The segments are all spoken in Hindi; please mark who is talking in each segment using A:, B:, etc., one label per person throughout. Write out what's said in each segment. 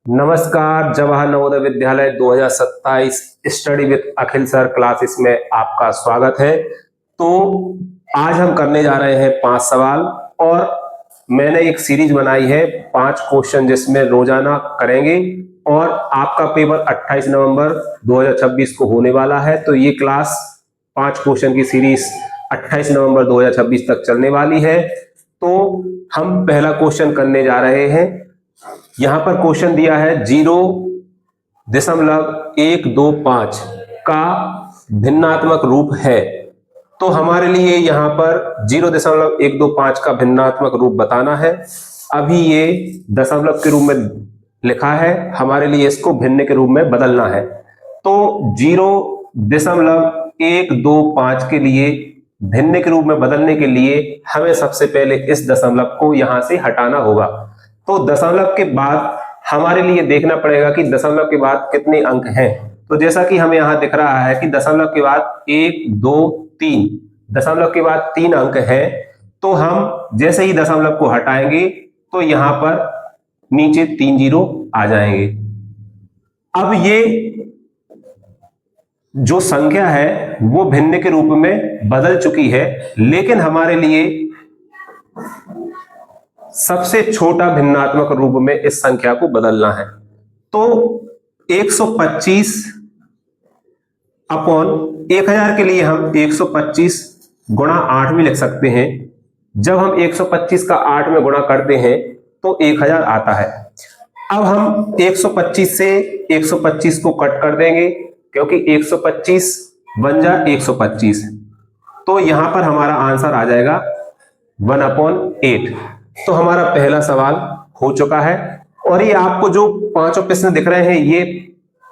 A: नमस्कार। Jawahar Navodaya Vidyalaya 2027 study with Akhil sir classes में आपका स्वागत है। तो आज हम करने जा रहे हैं 5 सवाल और मैंने एक सीरीज बनाई है 5 क्वेश्चन जिसमें रोजाना करेंगे और आपका पेपर 28 नवंबर 2026 को होने वाला है। तो ये क्लास 5 क्वेश्चन की सीरीज 28 नवंबर 2026 तक चलने वाली है। तो हम पहला क्वेश्चन करने जा रहे हैं। यहां पर क्वेश्चन दिया है 0.125 का भिन्नात्मक रूप है। तो हमारे लिए यहां पर 0.125 का भिन्नात्मक रूप बताना है। अभी ये दशमलव के रूप में लिखा है, हमारे लिए इसको भिन्न के रूप में बदलना है। तो 0.125 के लिए भिन्न के रूप में बदलने के लिए हमें सबसे पहले इस दशमलव को यहां से हटाना होगा। तो दशमलव के बाद हमारे लिए देखना पड़ेगा कि दशमलव के बाद कितने अंक हैं। तो जैसा कि हमें यहां दिख रहा है कि दशमलव के बाद 1 2 3, दशमलव के बाद 3 अंक हैं। तो हम जैसे ही दशमलव को हटाएंगे तो यहां पर नीचे 3 जीरो आ जाएंगे। अब ये जो संख्या है वो भिन्न के रूप में बदल चुकी है, लेकिन हमारे लिए सबसे छोटा भिन्नात्मक रूप में इस संख्या को बदलना है। तो 125 अपॉन 1000 के लिए हम 125 गुणा 8 भी लिख सकते हैं। जब हम 125 का 8 में गुणा करते हैं तो 1000 आता है। अब हम 125 से 125 को कट कर देंगे क्योंकि 125 बन जा 125। तो यहां पर हमारा आंसर आ जाएगा 1/8। तो हमारा पहला सवाल हो चुका है। और ये आपको जो 5 प्रश्न दिख रहे हैं ये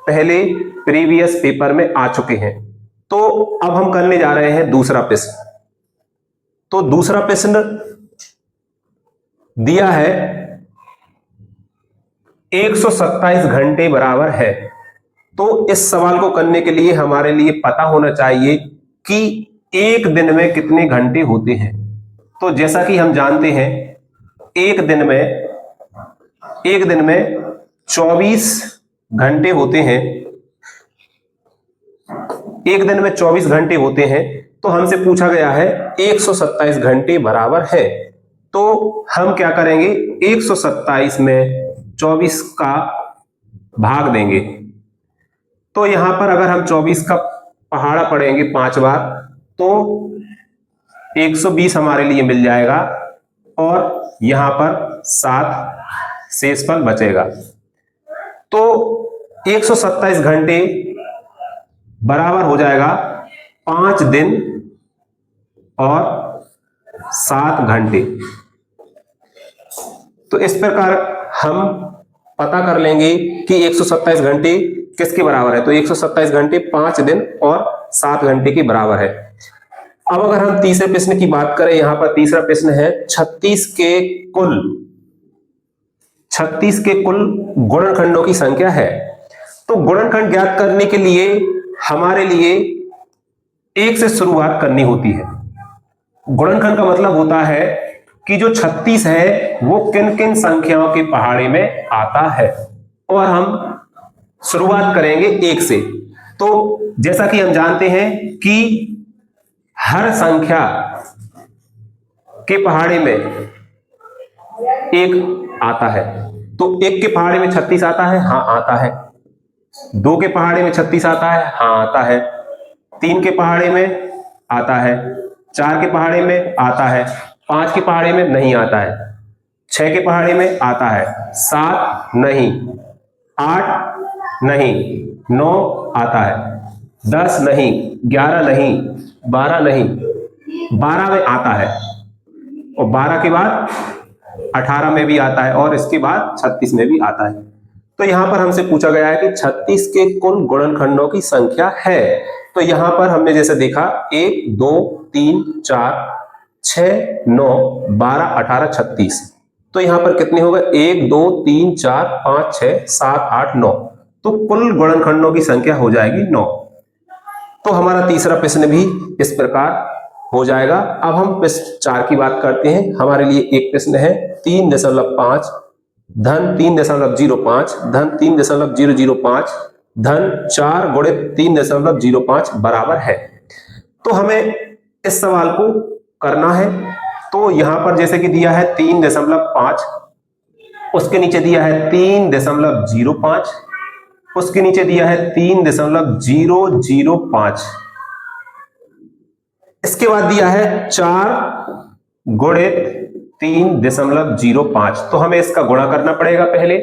A: पहले प्रीवियस पेपर में आ चुके हैं। तो अब हम करने जा रहे हैं दूसरा प्रश्न। तो दूसरा प्रश्न दिया है 127 घंटे बराबर है। तो इस सवाल को करने के लिए हमारे लिए पता होना चाहिए कि एक दिन में कितने घंटे होते हैं। तो जैसा कि हम जानते हैं एक दिन में 24 घंटे होते हैं। एक दिन में 24 घंटे होते हैं। तो हमसे पूछा गया है 127 घंटे बराबर है। तो हम क्या करेंगे, 127 में 24 का भाग देंगे। तो यहां पर अगर हम 24 का पहाड़ा पढ़ेंगे 5 बार तो 120 हमारे लिए मिल जाएगा और यहां पर 7 शेषफल बचेगा। तो 127 घंटे बराबर हो जाएगा 5 दिन और 7 घंटे। तो इस प्रकार हम पता कर लेंगे कि 127 घंटे किसके बराबर है। तो 127 घंटे 5 दिन और 7 घंटे के बराबर है। अब अगर हम तीसरे प्रश्न की बात करें, यहां पर तीसरा प्रश्न है 36 के कुल गुणनखंडों की संख्या है। तो गुणनखंड ज्ञात करने के लिए हमारे लिए 1 से शुरुआत करनी होती है। गुणनखंड का मतलब होता है कि जो 36 है वो किन किन संख्याओं के पहाड़े में आता है, और हम शुरुआत करेंगे 1 से। तो जैसा कि हम जानते हैं कि हर संख्या के पहाड़े में 1 आता है। तो 1 के पहाड़े में 36 आता है, हाँ आता है। 2 के पहाड़े में 36 आता है, हाँ आता है। 3 के पहाड़े में आता है, 4 के पहाड़े में आता है, 5 के पहाड़े में नहीं आता है, 6 के पहाड़े में आता है, 7 नहीं, 8 नहीं, 9 आता है, 10 नहीं, 11 नहीं, 12 नहीं, 12 में आता है, और 12 के बाद 18 में भी आता है, और इसके बाद 36 में भी आता है। तो यहां पर हमसे पूछा गया है कि 36 के कुल गुणनखंडों की संख्या है। तो यहां पर हमने जैसे देखा 1 2 3 4 6 9 12 18 36। तो यहां पर कितने हो गए, 1 2 3 4 5 6 7 8 9। तो कुल गुणनखंडों की संख्या हो जाएगी 9। तो हमारा तीसरा प्रश्न भी इस प्रकार हो जाएगा। अब हम प्रश्न 4 की बात करते हैं। हमारे लिए एक प्रश्न है 3.5 धन 3.05 धन 3.005 धन 4 गुणित 3.05 बराबर है। तो हमें इस सवाल को करना है। तो यहां पर जैसे कि दिया है 3.5, उसके नीचे दिया है 3.05, उसके नीचे दिया है 3.005, इसके बाद दिया है 4 गुणित 3.05। तो हमें इसका गुणा करना पड़ेगा पहले।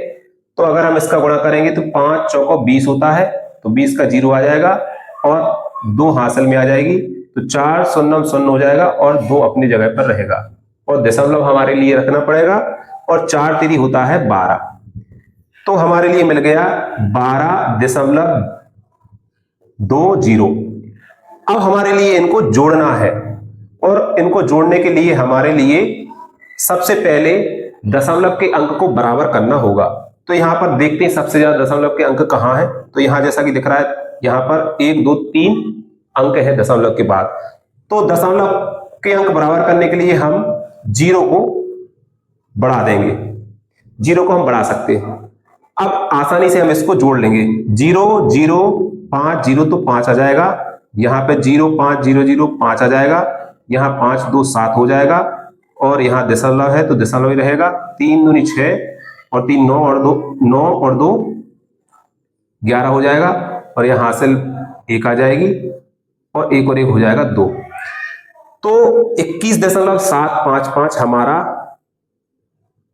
A: तो अगर हम इसका गुणा करेंगे तो 5 चौको 20 होता है, तो 20 का 0 आ जाएगा और 2 हासिल में आ जाएगी, तो 4 शून्य शून्य हो जाएगा और 2 अपनी जगह पर रहेगा और दशमलव हमारे लिए रखना पड़ेगा और 4 3 होता है 12। तो हमारे लिए मिल गया 12.20। अब हमारे लिए इनको जोड़ना है और इनको जोड़ने के लिए हमारे लिए सबसे पहले दशमलव के अंक को बराबर करना होगा। तो यहां पर देखते हैं सबसे ज्यादा दशमलव के अंक कहां है। तो यहां जैसा कि दिख रहा है, यहां पर 1 2 3 अंक है दशमलव के बाद। तो दशमलव के अंक बराबर करने के लिए हम 0 को बढ़ा देंगे, 0 को हम बढ़ा सकते हैं। अब आसानी से हम इसको जोड़ लेंगे। 0 0 5 0 तो 5 आ जाएगा, यहां पे 0 5 0 0 5 आ जाएगा, यहां 5 2 7 हो जाएगा और यहां दशमलव है तो दशमलव ही रहेगा। 3 दूनी 6 और 3 9 और 2 11 हो जाएगा और यहां हासिल 1 आ जाएगी और 1 और 1 हो जाएगा 2। तो 21.755 हमारा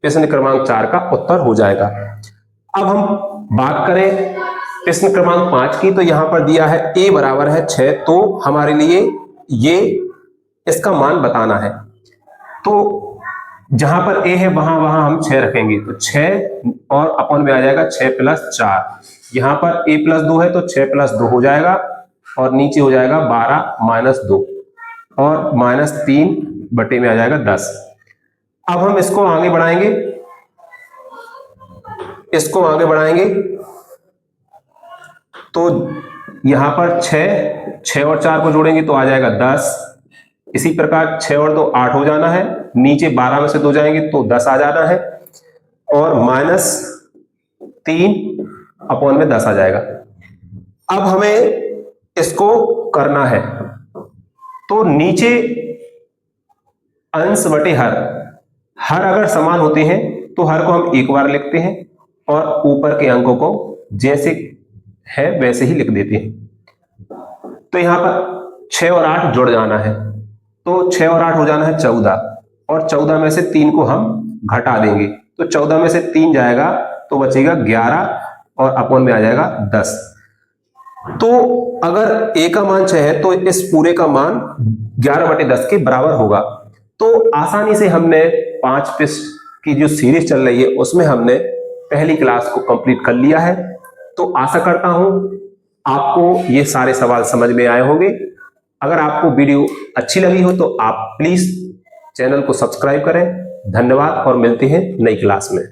A: प्रश्न क्रमांक 4 का उत्तर हो जाएगा। अब हम बात करें प्रश्न क्रमांक 5 की। तो यहां पर दिया है a बराबर है 6, तो हमारे लिए ये इसका मान बताना है। तो जहां पर a है वहां हम 6 रखेंगे, तो 6 और अपन में आ जाएगा 6 + 4। यहां पर a + 2 है तो 6 + 2 हो जाएगा और नीचे हो जाएगा 12 - 2 और -3 बटे में आ जाएगा 10। अब हम इसको आगे बढ़ाएंगे, तो यहां पर 6 और 4 को जोड़ेंगे तो आ जाएगा 10। इसी प्रकार 6 और 2 8 हो जाना है, नीचे 12 में से 2 जाएंगे तो 10 आ जाना है और -3 अपॉन में 10 आ जाएगा। अब हमें इसको करना है, तो नीचे अंश बटे हर अगर समान होते हैं तो हर को हम एक बार लिखते हैं और ऊपर के अंकों को जैसे है वैसे ही लिख देते हैं। तो यहां पर 6 और 8 जुड़ जाना है, तो 6 और 8 हो जाना है 14 और 14 में से 3 को हम घटा देंगे, तो 14 में से 3 जाएगा तो बचेगा 11 और अपॉन में आ जाएगा 10। तो अगर a का मान 6 है तो इस पूरे का मान 11/10 के बराबर होगा। तो आसानी से हमने 5 प्रश्न की जो सीरीज चल रही है उसमें हमने पहली क्लास को कंप्लीट कर लिया है। तो आशा करता हूं आपको ये सारे सवाल समझ में आए होंगे। अगर आपको वीडियो अच्छी लगी हो तो आप प्लीज चैनल को सब्सक्राइब करें। धन्यवाद और मिलते हैं नई क्लास में।